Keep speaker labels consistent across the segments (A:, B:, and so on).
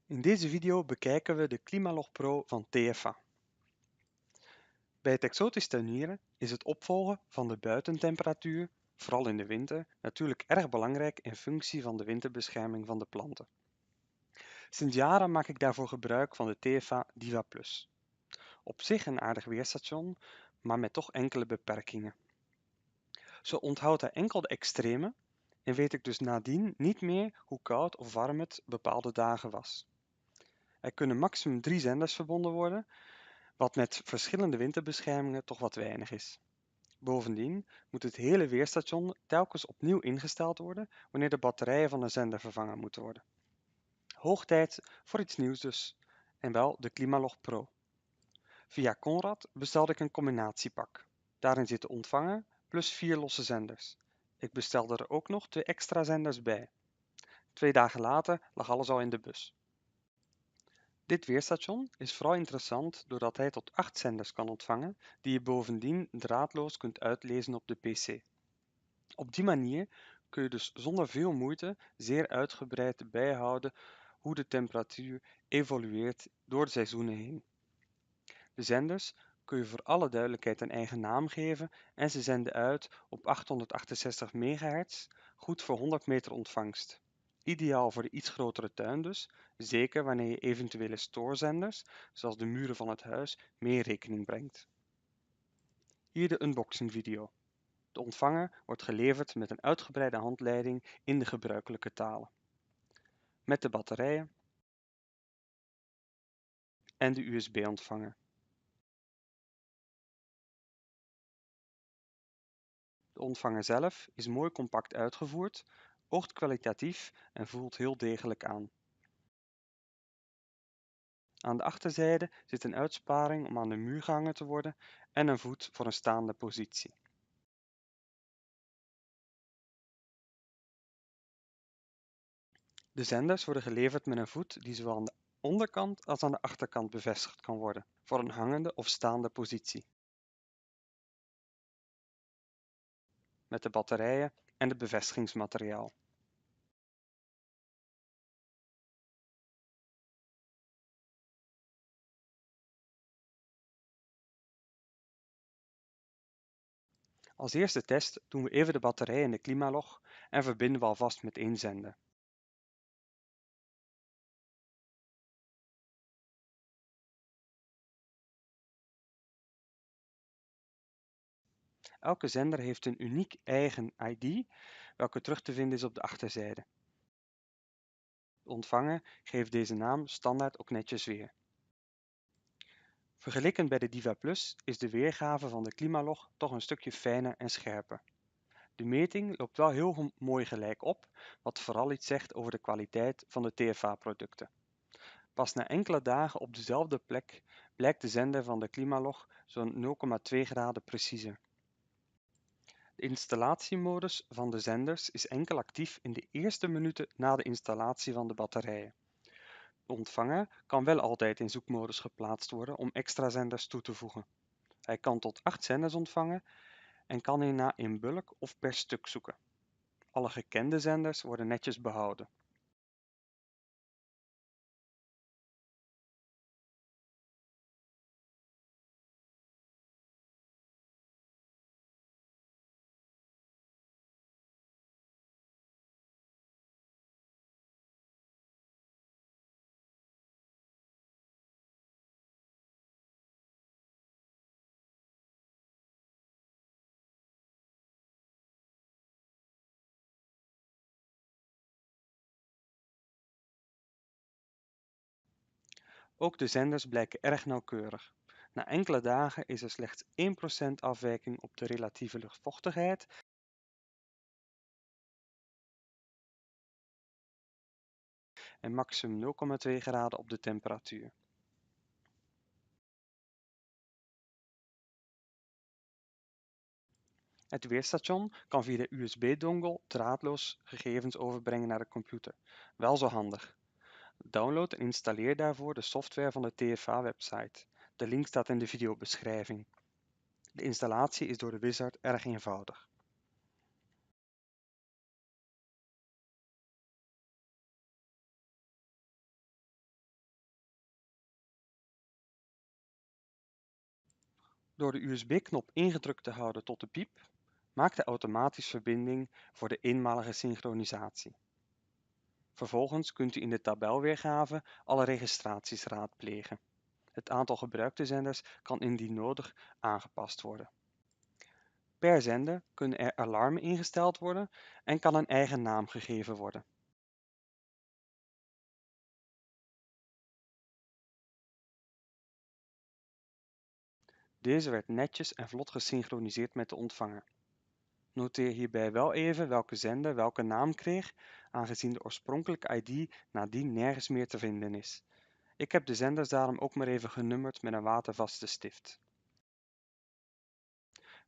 A: In deze video bekijken we de Climalog Pro van TFA. Bij het exotisch tuinieren is het opvolgen van de buitentemperatuur, vooral in de winter, natuurlijk erg belangrijk in functie van de winterbescherming van de planten. Sinds jaren maak ik daarvoor gebruik van de TFA Diva Plus. Op zich een aardig weerstation, maar met toch enkele beperkingen. Zo onthoudt hij enkel de extreme en weet ik dus nadien niet meer hoe koud of warm het bepaalde dagen was. Er kunnen maximum 3 zenders verbonden worden, wat met verschillende winterbeschermingen toch wat weinig is. Bovendien moet het hele weerstation telkens opnieuw ingesteld worden wanneer de batterijen van een zender vervangen moeten worden. Hoog tijd voor iets nieuws dus, en wel de Climalog Pro. Via Conrad bestelde ik een combinatiepak. Daarin zit de ontvanger plus 4 losse zenders. Ik bestelde er ook nog 2 extra zenders bij. 2 dagen later lag alles al in de bus. Dit weerstation is vooral interessant doordat hij tot 8 zenders kan ontvangen, die je bovendien draadloos kunt uitlezen op de PC. Op die manier kun je dus zonder veel moeite zeer uitgebreid bijhouden hoe de temperatuur evolueert door de seizoenen heen. De zenders kun je voor alle duidelijkheid een eigen naam geven en ze zenden uit op 868 MHz, goed voor 100 meter ontvangst. Ideaal voor de iets grotere tuin dus, zeker wanneer je eventuele stoorzenders, zoals de muren van het huis, mee in rekening brengt. Hier de unboxing video. De ontvanger wordt geleverd met een uitgebreide handleiding in de gebruikelijke talen. Met de batterijen en de USB-ontvanger. De ontvanger zelf is mooi compact uitgevoerd, oogt kwalitatief en voelt heel degelijk aan. Aan de achterzijde zit een uitsparing om aan de muur gehangen te worden en een voet voor een staande positie. De zenders worden geleverd met een voet die zowel aan de onderkant als aan de achterkant bevestigd kan worden, voor een hangende of staande positie. Met de batterijen en het bevestigingsmateriaal. Als eerste test doen we even de batterij in de Climalog en verbinden we alvast met één zender. Elke zender heeft een uniek eigen ID, welke terug te vinden is op de achterzijde. De ontvanger geeft deze naam standaard ook netjes weer. Vergeleken bij de Diva Plus is de weergave van de Climalog toch een stukje fijner en scherper. De meting loopt wel heel mooi gelijk op, wat vooral iets zegt over de kwaliteit van de TFA-producten. Pas na enkele dagen op dezelfde plek blijkt de zender van de Climalog zo'n 0,2 graden preciezer. De installatiemodus van de zenders is enkel actief in de eerste minuten na de installatie van de batterijen. De ontvanger kan wel altijd in zoekmodus geplaatst worden om extra zenders toe te voegen. Hij kan tot 8 zenders ontvangen en kan hierna in bulk of per stuk zoeken. Alle gekende zenders worden netjes behouden. Ook de zenders blijken erg nauwkeurig. Na enkele dagen is er slechts 1% afwijking op de relatieve luchtvochtigheid en maximum 0,2 graden op de temperatuur. Het weerstation kan via de USB-dongle draadloos gegevens overbrengen naar de computer. Wel zo handig. Download en installeer daarvoor de software van de TFA-website. De link staat in de videobeschrijving. De installatie is door de wizard erg eenvoudig. Door de USB-knop ingedrukt te houden tot de piep, maakt hij automatisch verbinding voor de eenmalige synchronisatie. Vervolgens kunt u in de tabelweergave alle registraties raadplegen. Het aantal gebruikte zenders kan indien nodig aangepast worden. Per zender kunnen er alarmen ingesteld worden en kan een eigen naam gegeven worden. Deze werd netjes en vlot gesynchroniseerd met de ontvanger. Noteer hierbij wel even welke zender welke naam kreeg, aangezien de oorspronkelijke ID nadien nergens meer te vinden is. Ik heb de zenders daarom ook maar even genummerd met een watervaste stift.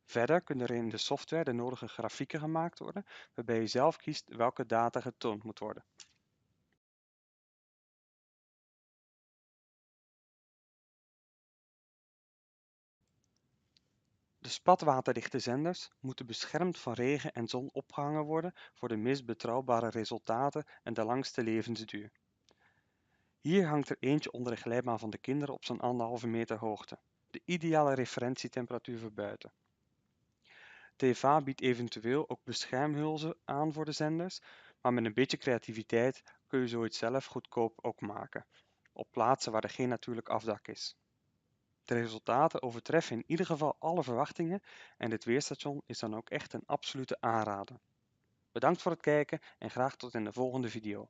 A: Verder kunnen er in de software de nodige grafieken gemaakt worden, waarbij je zelf kiest welke data getoond moet worden. De spatwaterdichte zenders moeten beschermd van regen en zon opgehangen worden voor de meest betrouwbare resultaten en de langste levensduur. Hier hangt er eentje onder de glijbaan van de kinderen op zo'n 1,5 meter hoogte, de ideale referentietemperatuur voor buiten. TVA biedt eventueel ook beschermhulzen aan voor de zenders, maar met een beetje creativiteit kun je zoiets zelf goedkoop ook maken, op plaatsen waar er geen natuurlijk afdak is. De resultaten overtreffen in ieder geval alle verwachtingen en dit weerstation is dan ook echt een absolute aanrader. Bedankt voor het kijken en graag tot in de volgende video.